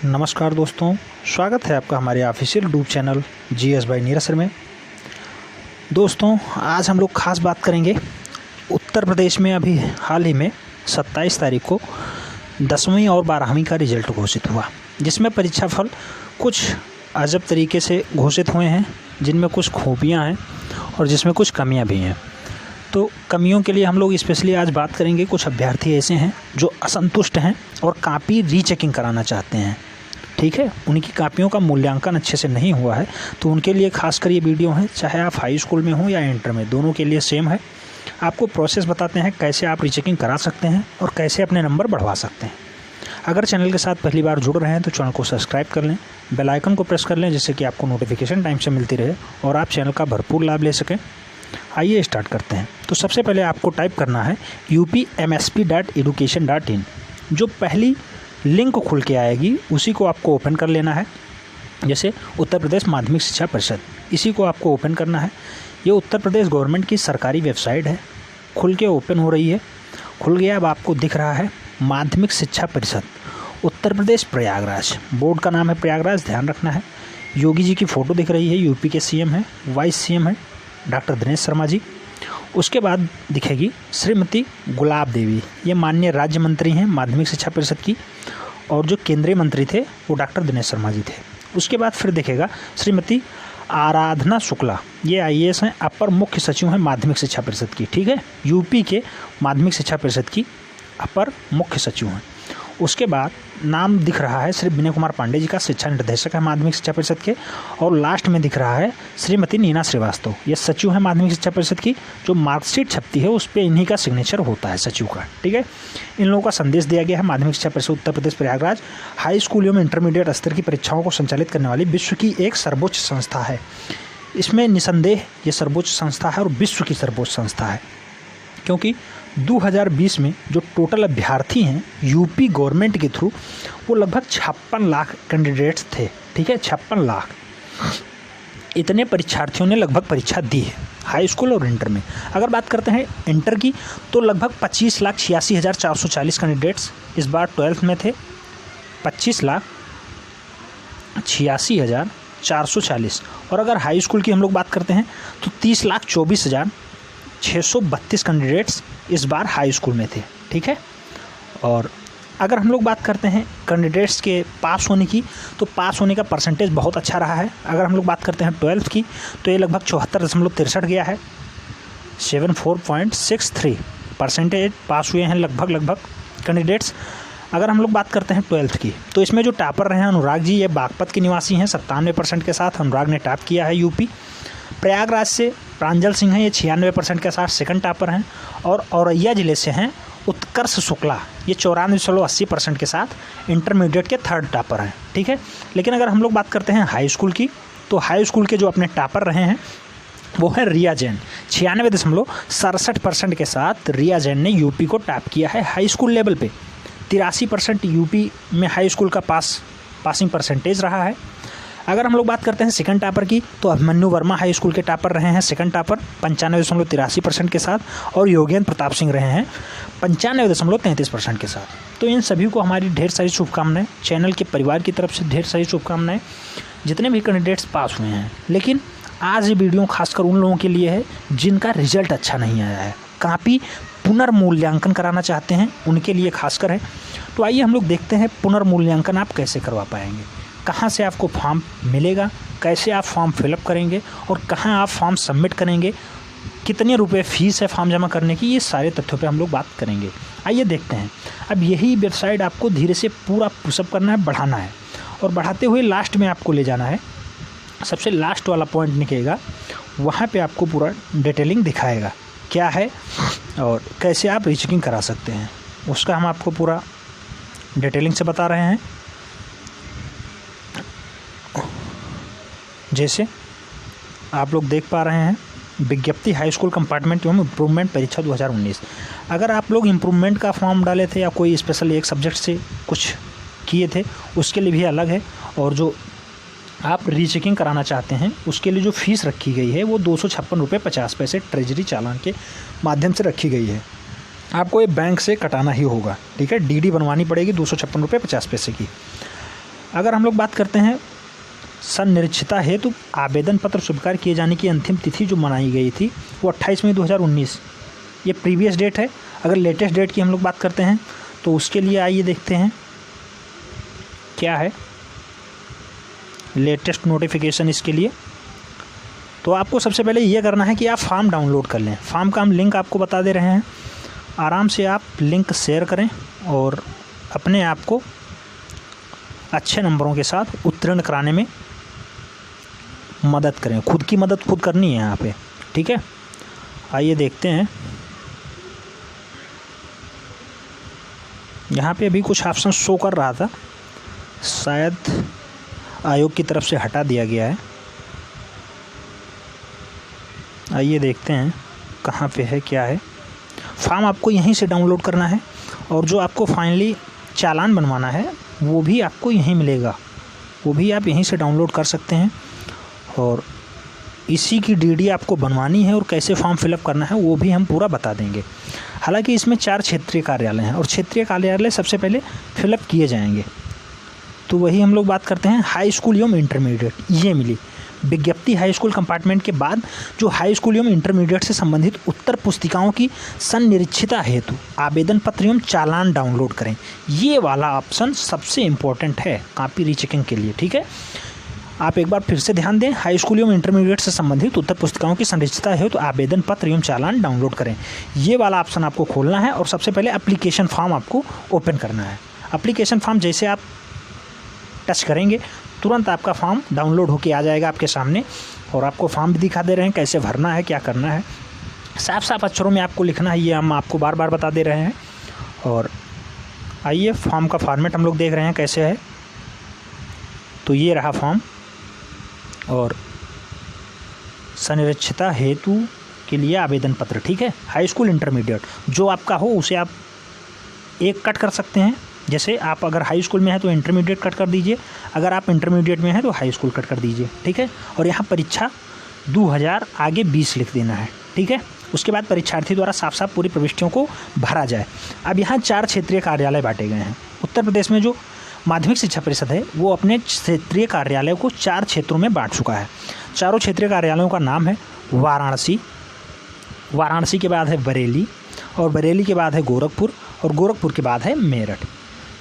नमस्कार दोस्तों, स्वागत है आपका हमारे official YouTube channel GS bye Neeraj sir में। दोस्तों, आज हम लोग खास बात करेंगे। उत्तर प्रदेश में अभी हाल ही में 27 तारीख को 10वीं और 12वीं का रिजल्ट घोषित हुआ, जिसमें परीक्षा फल कुछ अजब तरीके से घोषित हुए हैं, जिनमें कुछ खूबियाँ हैं और जिसमें कुछ कमियाँ भी हैं। तो कमियों के लिए हम लोग स्पेशली आज बात करेंगे। कुछ अभ्यर्थी ऐसे हैं जो असंतुष्ट हैं और कापी रीचेकिंग कराना चाहते हैं। ठीक है, उनकी कापियों का मूल्यांकन अच्छे से नहीं हुआ है, तो उनके लिए खासकर ये वीडियो है। चाहे आप हाई स्कूल में हो या इंटर में, दोनों के लिए सेम है। आपको प्रोसेस बताते हैं कैसे आप रीचेकिंग करा सकते हैं और कैसे अपने नंबर बढ़वा सकते हैं। अगर चैनल के साथ पहली बार जुड़ रहे हैं तो चैनल को सब्सक्राइब कर लें, बेल आइकन को प्रेस कर लें, जिससे कि आपको नोटिफिकेशन टाइम से मिलती रहे और आप चैनल का भरपूर लाभ ले सकें। आइए स्टार्ट करते हैं। तो सबसे पहले आपको टाइप करना है upmsp.education.in। जो पहली लिंक खुल के आएगी उसी को आपको ओपन कर लेना है। जैसे उत्तर प्रदेश माध्यमिक शिक्षा परिषद, इसी को आपको ओपन करना है। ये उत्तर प्रदेश गवर्नमेंट की सरकारी वेबसाइट है, खुल के ओपन हो रही है। खुल गया। अब आपको दिख रहा है माध्यमिक शिक्षा परिषद उत्तर प्रदेश प्रयागराज, बोर्ड का नाम है प्रयागराज, ध्यान रखना है। योगी जी की फ़ोटो दिख रही है, यूपी के सीएम है, वाइस सीएम है डॉक्टर दिनेश शर्मा जी। उसके बाद दिखेगी श्रीमती गुलाब देवी, ये माननीय राज्य मंत्री हैं माध्यमिक शिक्षा परिषद की, और जो केंद्रीय मंत्री थे वो डॉक्टर दिनेश शर्मा जी थे। उसके बाद फिर दिखेगा श्रीमती आराधना शुक्ला, ये आईएएस हैं, अपर मुख्य सचिव हैं माध्यमिक शिक्षा परिषद की। ठीक है, यूपी के माध्यमिक शिक्षा परिषद की अपर मुख्य सचिव हैं। उसके बाद नाम दिख रहा है श्री विनय कुमार पांडे जी का, शिक्षा निर्देशक है माध्यमिक शिक्षा परिषद के। और लास्ट में दिख रहा है श्रीमती नीना श्रीवास्तव, ये सचिव है माध्यमिक शिक्षा परिषद की। जो मार्कशीट छपती है उस पर इन्हीं का सिग्नेचर होता है, सचिव का। ठीक है, इन लोगों का संदेश दिया गया है। माध्यमिक शिक्षा परिषद उत्तर प्रदेश प्रयागराज हाई स्कूल एवं इंटरमीडिएट स्तर की परीक्षाओं को संचालित करने वाली विश्व की एक सर्वोच्च संस्था है। इसमें निसंदेह ये सर्वोच्च संस्था है और विश्व की सर्वोच्च संस्था है, क्योंकि 2020 में जो टोटल अभ्यर्थी हैं यूपी गवर्नमेंट के थ्रू, वो लगभग 56 लाख कैंडिडेट्स थे। ठीक है, 56 लाख इतने परीक्षार्थियों ने लगभग परीक्षा दी है हाई स्कूल और इंटर में। अगर बात करते हैं इंटर की, तो लगभग 25,86,440 कैंडिडेट्स इस बार 12th में थे। 25,86,440। और अगर हाई स्कूल की हम लोग बात करते हैं तो 30,24,632 कैंडिडेट्स इस बार हाई स्कूल में थे। ठीक है, और अगर हम लोग बात करते हैं कैंडिडेट्स के पास होने की, तो पास होने का परसेंटेज बहुत अच्छा रहा है। अगर हम लोग बात करते हैं 12th की, तो ये लगभग 74.63 गया है, 74.63% पास हुए हैं लगभग कैंडिडेट्स। अगर हम लोग बात करते हैं 12th की, तो इसमें जो टॉपर रहे हैं अनुराग जी, ये बागपत के निवासी हैं, 97% के साथ अनुराग ने टॉप किया है यूपी। प्रयागराज से प्रांजल सिंह हैं, ये 96% के साथ सेकंड टॉपर हैं। और औरैया ज़िले से हैं उत्कर्ष शुक्ला, ये 94.80% के साथ इंटरमीडिएट के थर्ड टॉपर हैं। ठीक है, लेकिन अगर हम लोग बात करते हैं हाई स्कूल की, तो हाई स्कूल के जो अपने टॉपर रहे हैं वो है रिया जैन, 96.67% के साथ रिया जैन ने यूपी को टॉप किया है हाई स्कूल लेवल पे। 83% यूपी में हाई स्कूल का पासिंग परसेंटेज रहा है। अगर हम लोग बात करते हैं सेकंड टॉपर की, तो अभिमन्यु वर्मा हाई स्कूल के टॉपर रहे हैं सेकंड टॉपर 95.83% के साथ, और योगेंद्र प्रताप सिंह रहे हैं 95.33% के साथ। तो इन सभी को हमारी ढेर सारी शुभकामनाएं, चैनल के परिवार की तरफ से ढेर सारी शुभकामनाएं, जितने भी कैंडिडेट्स पास हुए हैं। लेकिन आज ये वीडियो खासकर उन लोगों के लिए है जिनका रिजल्ट अच्छा नहीं आया है, काफ़ी पुनर्मूल्यांकन कराना चाहते हैं, उनके लिए खासकर है। तो आइए हम लोग देखते हैं पुनर्मूल्यांकन आप कैसे करवा पाएंगे, कहाँ से आपको फॉर्म मिलेगा, कैसे आप फॉर्म फिलअप करेंगे और कहाँ आप फॉर्म सबमिट करेंगे, कितने रुपए फ़ीस है फॉर्म जमा करने की, ये सारे तथ्यों पे हम लोग बात करेंगे। आइए देखते हैं। अब यही वेबसाइट आपको धीरे से पूरा पुशअप करना है, बढ़ाना है, और बढ़ाते हुए लास्ट में आपको ले जाना है। सबसे लास्ट वाला पॉइंट निकलेगा, वहाँ पे आपको पूरा डिटेलिंग दिखाएगा क्या है और कैसे आप रीचेकिंग करा सकते हैं, उसका हम आपको पूरा डिटेलिंग से बता रहे हैं। जैसे आप लोग देख पा रहे हैं, विज्ञप्ति हाई स्कूल कंपार्टमेंट एवं इम्प्रूवमेंट परीक्षा 2019। अगर आप लोग इम्प्रूवमेंट का फॉर्म डाले थे या कोई स्पेशल एक सब्जेक्ट से कुछ किए थे, उसके लिए भी अलग है। और जो आप रीचेकिंग कराना चाहते हैं उसके लिए जो फ़ीस रखी गई है वो 256.50 रुपये ट्रेजरी चालान के माध्यम से रखी गई है। आपको ये बैंक से कटाना ही होगा, ठीक है। डीडी बनवानी पड़ेगी 256.50 रुपये की। अगर हम लोग बात करते हैं संनिरीक्षता हेतु आवेदन पत्र स्वीकार किए जाने की अंतिम तिथि जो मनाई गई थी वो 28 मई 2019, ये प्रीवियस डेट है। अगर लेटेस्ट डेट की हम लोग बात करते हैं तो उसके लिए आइए देखते हैं क्या है लेटेस्ट नोटिफिकेशन इसके लिए। तो आपको सबसे पहले ये करना है कि आप फॉर्म डाउनलोड कर लें। फॉर्म का हम लिंक आपको बता दे रहे हैं, आराम से आप लिंक शेयर करें और अपने आप को अच्छे नंबरों के साथ उत्तीर्ण कराने में मदद करें। खुद की मदद खुद करनी है यहाँ पे, ठीक है। आइए देखते हैं, यहाँ पे अभी कुछ ऑप्शन शो कर रहा था, शायद आयोग की तरफ से हटा दिया गया है। आइए देखते हैं कहाँ पे है, क्या है। फॉर्म आपको यहीं से डाउनलोड करना है और जो आपको फाइनली चालान बनवाना है वो भी आपको यहीं मिलेगा, वो भी आप यहीं से डाउनलोड कर सकते हैं। और इसी की डीडी आपको बनवानी है और कैसे फॉर्म फिलअप करना है वो भी हम पूरा बता देंगे। हालांकि इसमें 4 क्षेत्रीय कार्यालय हैं और क्षेत्रीय कार्यालय सबसे पहले फिलअप किए जाएंगे। तो वही हम लोग बात करते हैं हाई स्कूल एवं इंटरमीडिएट। ये मिली विज्ञप्ति हाई स्कूल कंपार्टमेंट के बाद जो हाई स्कूल एवं इंटरमीडिएट से संबंधित उत्तर पुस्तिकाओं की संनिरीक्षता हेतु आवेदन पत्र एवं चालान डाउनलोड करें। ये वाला ऑप्शन सबसे इम्पोर्टेंट है कॉपी रीचेकिंग के लिए, ठीक है। आप एक बार फिर से ध्यान दें, हाई स्कूल एवं इंटरमीडिएट से संबंधित उत्तर पुस्तिकाओं की संनिरीक्षता हेतु आवेदन पत्र एवं चालान डाउनलोड करें। ये वाला ऑप्शन आपको खोलना है और सबसे पहले एप्लीकेशन फॉर्म आपको ओपन करना है। एप्लीकेशन फॉर्म जैसे आप टच करेंगे तुरंत आपका फॉर्म डाउनलोड होके आ जाएगा आपके सामने और आपको फॉर्म भी दिखा दे रहे हैं कैसे भरना है, क्या करना है। साफ साफ अक्षरों में आपको लिखना है, ये हम आपको बार बार बता दे रहे हैं। और आइए फॉर्म का फॉर्मेट हम लोग देख रहे हैं कैसे है। तो ये रहा फॉर्म और संनिरीक्षता हेतु के लिए आवेदन पत्र, ठीक है। हाई स्कूल इंटरमीडिएट जो आपका हो उसे आप एक कट कर सकते हैं। जैसे आप अगर हाई स्कूल में है तो इंटरमीडिएट कट कर दीजिए, अगर आप इंटरमीडिएट में हैं तो हाई स्कूल कट कर दीजिए, ठीक है। और यहाँ परीक्षा 2000 आगे 20 लिख देना है, ठीक है। उसके बाद परीक्षार्थी द्वारा साफ साफ पूरी प्रविष्टियों को भरा जाए। अब यहाँ 4 क्षेत्रीय कार्यालय बांटे गए हैं। उत्तर प्रदेश में जो माध्यमिक शिक्षा परिषद है वो अपने क्षेत्रीय कार्यालयों को 4 क्षेत्रों में बांट चुका है। चारों क्षेत्रीय कार्यालयों का नाम है वाराणसी, वाराणसी के बाद है बरेली और बरेली के बाद है गोरखपुर और गोरखपुर के बाद है मेरठ।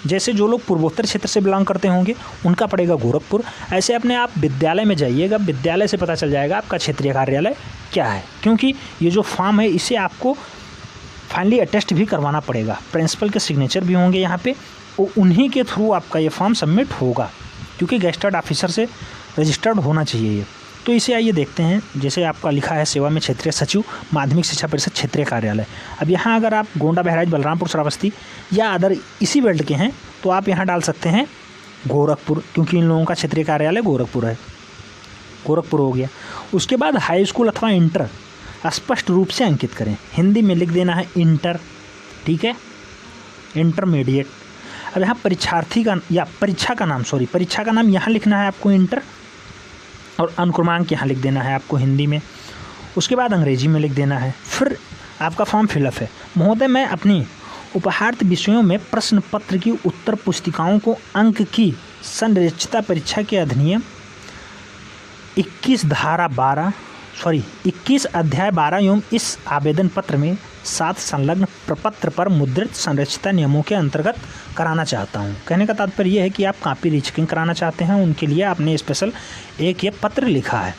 जैसे जो लोग पूर्वोत्तर क्षेत्र से बिलोंग करते होंगे उनका पड़ेगा गोरखपुर। ऐसे अपने आप विद्यालय में जाइएगा, विद्यालय से पता चल जाएगा आपका क्षेत्रीय कार्यालय क्या है, क्योंकि ये जो फॉर्म है इसे आपको फाइनली अटेस्ट भी करवाना पड़ेगा। प्रिंसिपल के सिग्नेचर भी होंगे यहाँ पे, वो उन्हीं के थ्रू आपका ये फॉर्म सबमिट होगा, क्योंकि गेस्टेड ऑफिसर से रजिस्टर्ड होना चाहिए ये। तो इसे आइए देखते हैं। जैसे आपका लिखा है सेवा में क्षेत्रीय सचिव माध्यमिक शिक्षा परिषद क्षेत्रीय कार्यालय। अब यहाँ अगर आप गोंडा, बहराइच, बलरामपुर, श्रावस्ती या अदर इसी बेल्ट के हैं तो आप यहाँ डाल सकते हैं गोरखपुर, क्योंकि इन लोगों का क्षेत्रीय कार्यालय गोरखपुर है, गोरखपुर हो गया। उसके बाद हाई स्कूल अथवा इंटर स्पष्ट रूप से अंकित करें। हिंदी में लिख देना है इंटर, ठीक है, इंटरमीडिएट। अब यहाँ परीक्षार्थी का या परीक्षा का नाम यहाँ लिखना है आपको इंटर और अनुक्रमांक यहाँ लिख देना है आपको हिंदी में। उसके बाद अंग्रेजी में लिख देना है। फिर आपका फॉर्म फिलअप है। महोदय, मैं अपनी उपहार्थ विषयों में प्रश्न पत्र की उत्तर पुस्तिकाओं को अंक की संरचिता परीक्षा के अधिनियम 21 अध्याय 12 एवं इस आवेदन पत्र में 7 संलग्न प्रपत्र पर मुद्रित संरचिता नियमों के अंतर्गत कराना चाहता हूं। कहने का तात्पर्य यह है कि आप कॉपी रीचेकिंग कराना चाहते हैं, उनके लिए आपने स्पेशल एक ये पत्र लिखा है।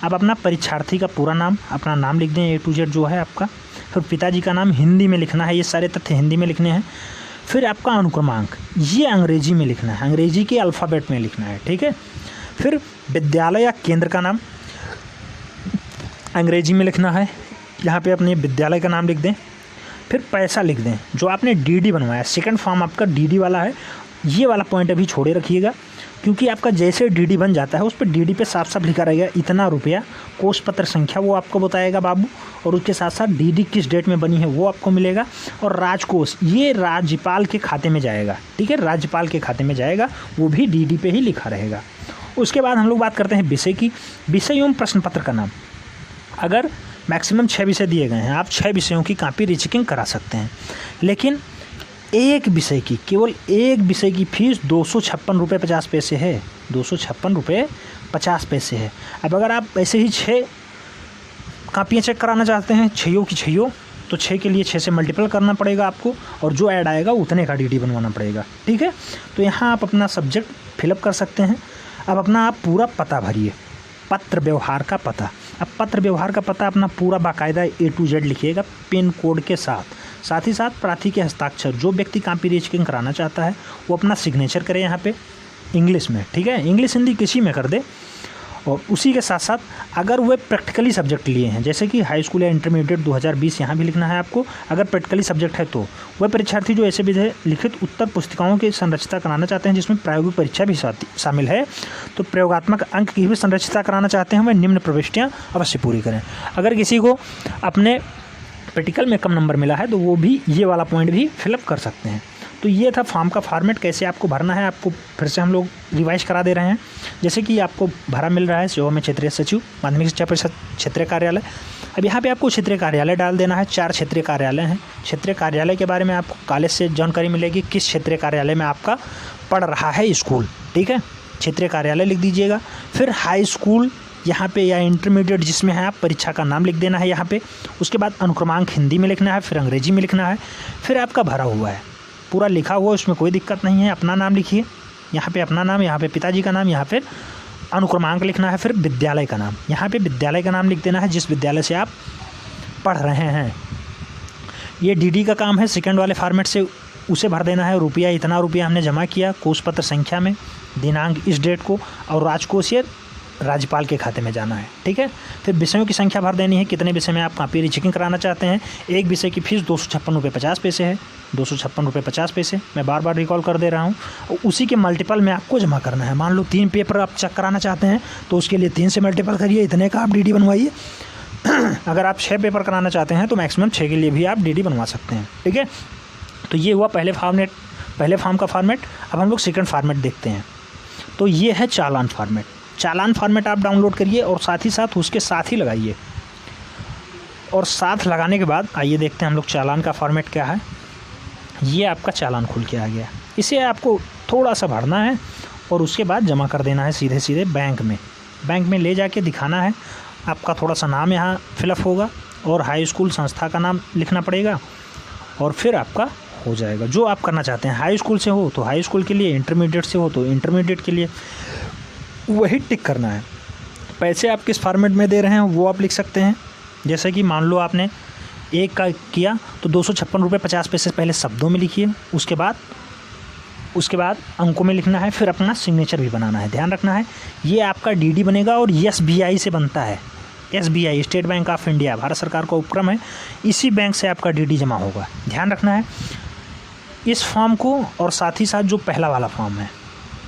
अब अपना परीक्षार्थी का पूरा नाम, अपना नाम लिख दें A to Z जो है आपका। फिर पिताजी का नाम हिंदी में लिखना है, ये सारे तथ्य हिंदी में लिखने हैं। फिर आपका अनुक्रमांक ये अंग्रेजी में लिखना है, अंग्रेजी के अल्फ़ाबेट में लिखना है, ठीक है। फिर विद्यालय या केंद्र का नाम अंग्रेजी में लिखना है, यहाँ पे अपने विद्यालय का नाम लिख दें। फिर पैसा लिख दें जो आपने डीडी बनवाया। सेकंड फॉर्म आपका डीडी वाला है, ये वाला पॉइंट अभी छोड़े रखिएगा, क्योंकि आपका जैसे डीडी बन जाता है उस पर डीडी पे साफ साफ लिखा रहेगा इतना रुपया, कोष पत्र संख्या वो आपको बताएगा बाबू, और उसके साथ साथ डीडी किस डेट में बनी है वो आपको मिलेगा। और राजकोष ये राज्यपाल के खाते में जाएगा, ठीक है, राज्यपाल के खाते में जाएगा, वो भी डीडी पे ही लिखा रहेगा। उसके बाद हम लोग बात करते हैं विषय की। विषय एवं प्रश्न पत्र का नाम, अगर मैक्सिमम 6 विषय दिए गए हैं, आप 6 विषयों की कॉपी रीचेकिंग करा सकते हैं। लेकिन एक विषय की, केवल एक विषय की फीस 256 रुपये 50 पैसे है। 256 रुपये 50 पैसे है। अब अगर आप ऐसे ही 6 कापियाँ चेक कराना चाहते हैं, 6 की 6, तो 6 के लिए 6 से मल्टीपल करना पड़ेगा आपको, और जो ऐड आएगा उतने का डीडी बनवाना पड़ेगा। ठीक है, तो यहाँ आप अपना सब्जेक्ट फिलअप कर सकते हैं। अब अपना आप पूरा पता भरिए, पत्र व्यवहार का पता। अब पत्र व्यवहार का पता अपना पूरा बाकायदा A to Z लिखिएगा पिन कोड के साथ ही साथ प्रार्थी के हस्ताक्षर। जो व्यक्ति कॉपी रीचेकिंग कराना चाहता है वो अपना सिग्नेचर करे यहाँ पे इंग्लिश में। ठीक है, इंग्लिश हिंदी किसी में कर दे। और उसी के साथ साथ अगर वे प्रैक्टिकली सब्जेक्ट लिए हैं, जैसे कि हाई स्कूल या इंटरमीडिएट 2020 यहाँ भी लिखना है आपको। अगर प्रैक्टिकली सब्जेक्ट है तो वह परीक्षार्थी जो ऐसे विधि लिखित उत्तर पुस्तिकाओं की संरचना कराना चाहते हैं जिसमें प्रायोगिक परीक्षा भी शामिल है, तो प्रयोगात्मक अंक की भी संरचना कराना चाहते हैं, वह निम्न प्रविष्टियाँ अवश्य पूरी करें। अगर किसी को अपने प्रैक्टिकल में कम नंबर मिला है तो वो भी ये वाला पॉइंट भी फिलअप कर सकते हैं। तो ये था फॉर्म का फॉर्मेट, कैसे आपको भरना है। आपको फिर से हम लोग रिवाइज करा दे रहे हैं। जैसे कि आपको भरा मिल रहा है सेवा में क्षेत्रीय सचिव माध्यमिक शिक्षा परिषद क्षेत्रीय कार्यालय। अब यहाँ पे आपको क्षेत्रीय कार्यालय डाल देना है। 4 क्षेत्रीय कार्यालय हैं। क्षेत्रीय कार्यालय के बारे में आपको कॉलेज से जानकारी मिलेगी, किस क्षेत्रीय कार्यालय में आपका पढ़ रहा है स्कूल। ठीक है, क्षेत्रीय कार्यालय लिख दीजिएगा। फिर हाई स्कूल यहाँ पे या इंटरमीडिएट जिसमें है आप, परीक्षा का नाम लिख देना है यहाँ पे। उसके बाद अनुक्रमांक हिंदी में लिखना है, फिर अंग्रेजी में लिखना है, फिर आपका भरा हुआ है पूरा लिखा हुआ, उसमें कोई दिक्कत नहीं है। अपना नाम लिखिए यहाँ पे, अपना नाम, यहाँ पे पिताजी का नाम, यहाँ पे अनुक्रमांक लिखना है, फिर विद्यालय का नाम, यहाँ पे विद्यालय का नाम लिख देना है जिस विद्यालय से आप पढ़ रहे हैं। ये डीडी का काम है, सेकंड वाले फॉर्मेट से उसे भर देना है। रुपया, इतना रुपया हमने जमा किया कोष पत्र संख्या में, दिनांक इस डेट को, और राजकोषीय राज्यपाल के खाते में जाना है। ठीक है, फिर विषयों की संख्या भर देनी है, कितने विषय में आप कॉपी रीचेकिंग कराना चाहते हैं। एक विषय की फीस 256 रुपये 50 पैसे है। 256 रुपये 50 पैसे मैं बार बार रिकॉल कर दे रहा हूँ। उसी के मल्टीपल में आपको जमा करना है। मान लो 3 पेपर आप चेक कराना चाहते हैं तो उसके लिए 3 से मल्टीपल करिए, इतने का आप डीडी बनवाइए। अगर आप 6 पेपर कराना चाहते हैं तो मैक्सिमम 6 के लिए भी आप डीडी बनवा सकते हैं। ठीक है, तो ये हुआ पहले फॉर्म का फॉर्मेट। अब हम लोग सेकंड फॉर्मेट देखते हैं। तो ये है चालान फॉर्मेट। चालान फॉर्मेट आप डाउनलोड करिए और साथ ही साथ उसके साथ ही लगाइए। और साथ लगाने के बाद आइए देखते हैं हम लोग चालान का फॉर्मेट क्या है। ये आपका चालान खुल के आ गया। इसे आपको थोड़ा सा भरना है और उसके बाद जमा कर देना है सीधे बैंक में ले जाके दिखाना है। आपका थोड़ा सा नाम यहाँ फिलअप होगा और हाई स्कूल संस्था का नाम लिखना पड़ेगा और फिर आपका हो जाएगा जो आप करना चाहते हैं। हाई स्कूल से हो तो हाई स्कूल के लिए, इंटरमीडिएट से हो तो इंटरमीडिएट के लिए, वही टिक करना है। पैसे आप किस फॉर्मेट में दे रहे हैं वो आप लिख सकते हैं। जैसे कि मान लो आपने 1 का किया तो 256 रुपये 50 पैसे पहले शब्दों में लिखिए, उसके बाद अंकों में लिखना है, फिर अपना सिग्नेचर भी बनाना है। ध्यान रखना है ये आपका डीडी बनेगा और SBI से बनता है। SBI state bank of India Bharat सरकार का उपक्रम है, इसी बैंक से आपका डीडी जमा होगा। ध्यान रखना है इस फॉर्म को, और साथ ही साथ जो पहला वाला फॉर्म है,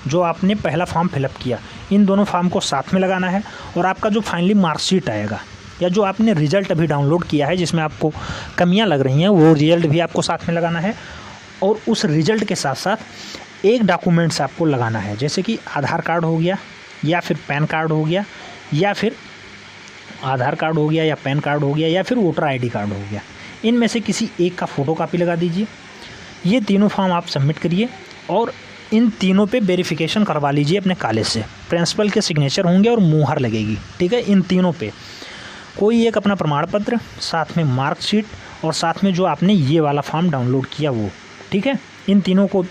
जो आपने पहला फॉर्म फिलअप किया, इन दोनों फॉर्म को साथ में लगाना है। और आपका जो फाइनली मार्कशीट आएगा या जो आपने रिज़ल्ट अभी डाउनलोड किया है जिसमें आपको कमियां लग रही हैं, वो रिज़ल्ट भी आपको साथ में लगाना है। और उस रिज़ल्ट के साथ साथ एक डॉक्यूमेंट्स आपको लगाना है, जैसे कि आधार कार्ड हो गया या फिर पैन कार्ड हो गया, या फिर आधार कार्ड हो गया या पैन कार्ड हो गया या फिर वोटर ID कार्ड हो गया। इनमें से किसी एक का फ़ोटो कापी लगा दीजिए। ये तीनों फॉर्म आप सबमिट करिए और इन तीनों पे वेरिफिकेशन करवा लीजिए अपने कॉलेज से। प्रिंसिपल के सिग्नेचर होंगे और मुहर लगेगी। ठीक है, इन तीनों पे कोई एक अपना प्रमाण पत्र, साथ में मार्कशीट और साथ में जो आपने ये वाला फॉर्म डाउनलोड किया वो। ठीक है, इन तीनों को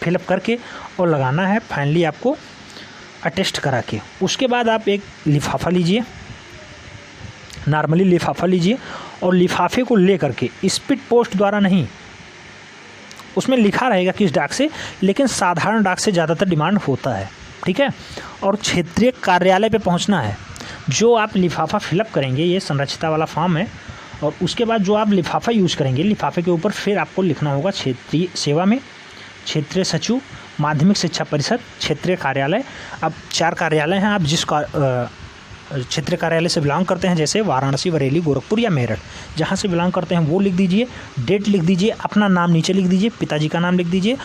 फिलअप करके और लगाना है फाइनली आपको अटेस्ट करा के। उसके बाद आप एक लिफाफा लीजिए, नॉर्मली लिफाफा लीजिए और लिफाफे को ले करके स्पीड पोस्ट द्वारा नहीं, उसमें लिखा रहेगा किस डाक से, लेकिन साधारण डाक से ज़्यादातर डिमांड होता है। ठीक है, और क्षेत्रीय कार्यालय पे पहुंचना है। जो आप लिफाफा फिलअप करेंगे, ये संरचिता वाला फॉर्म है, और उसके बाद जो आप लिफाफा यूज़ करेंगे, लिफाफे के ऊपर फिर आपको लिखना होगा क्षेत्रीय सेवा में क्षेत्रीय सचिव माध्यमिक शिक्षा परिषद क्षेत्रीय कार्यालय। अब 4 कार्यालय हैं, आप जिस क्षेत्रीय कार्यालय से बिलोंग करते हैं, जैसे वाराणसी, बरेली, गोरखपुर या मेरठ, जहाँ से बिलोंग करते हैं वो लिख दीजिए, डेट लिख दीजिए, अपना नाम नीचे लिख दीजिए, पिताजी का नाम लिख दीजिए,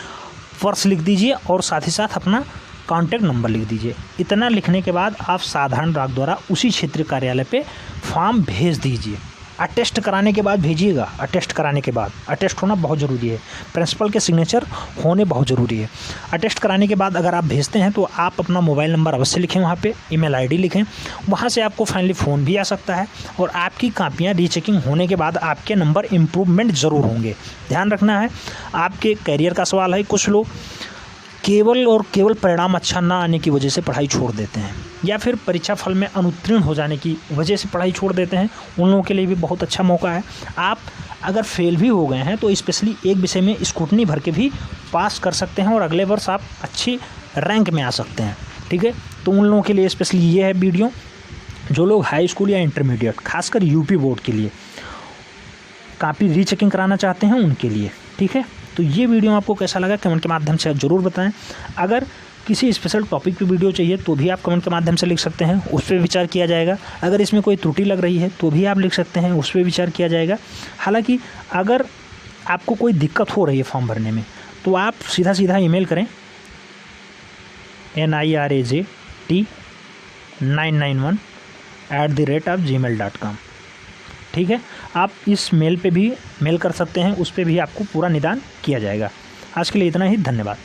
वर्ष लिख दीजिए और साथ ही साथ अपना कॉन्टैक्ट नंबर लिख दीजिए। इतना लिखने के बाद आप साधारण डाक द्वारा उसी क्षेत्रीय कार्यालय पे फॉर्म भेज दीजिए। अटेस्ट कराने के बाद भेजिएगा। अटेस्ट कराने के बाद, अटेस्ट होना बहुत ज़रूरी है, प्रिंसिपल के सिग्नेचर होने बहुत ज़रूरी है। अटेस्ट कराने के बाद अगर आप भेजते हैं तो आप अपना मोबाइल नंबर अवश्य लिखें, वहाँ पे ईमेल आईडी लिखें। वहाँ से आपको फाइनली फ़ोन भी आ सकता है और आपकी कापियाँ रीचेकिंग होने के बाद आपके नंबर इम्प्रूवमेंट ज़रूर होंगे। ध्यान रखना है, आपके करियर का सवाल है। कुछ लोग केवल और केवल परिणाम अच्छा ना आने की वजह से पढ़ाई छोड़ देते हैं, या फिर परीक्षा फल में अनुत्तीर्ण हो जाने की वजह से पढ़ाई छोड़ देते हैं। उन लोगों के लिए भी बहुत अच्छा मौका है। आप अगर फेल भी हो गए हैं तो स्पेशली एक विषय में स्क्रूटनी भर के भी पास कर सकते हैं और अगले वर्ष आप अच्छी रैंक में आ सकते हैं। ठीक है, तो उन लोगों के लिए स्पेशली ये है वीडियो, जो लोग हाई स्कूल या इंटरमीडिएट, खासकर यूपी बोर्ड के लिए कापी रीचेकिंग कराना चाहते हैं उनके लिए। ठीक है, तो ये वीडियो आपको कैसा लगा कमेंट के माध्यम से ज़रूर बताएं। अगर किसी स्पेशल टॉपिक पे वीडियो चाहिए तो भी आप कमेंट के माध्यम से लिख सकते हैं, उस पर विचार किया जाएगा। अगर इसमें कोई त्रुटि लग रही है तो भी आप लिख सकते हैं, उस पर विचार किया जाएगा। हालांकि अगर आपको कोई दिक्कत हो रही है फॉर्म भरने में तो आप सीधा ईमेल करें niraj991@gmail.com। ठीक है, आप इस मेल पे भी मेल कर सकते हैं, उस पर भी आपको पूरा निदान किया जाएगा। आज के लिए इतना ही, धन्यवाद।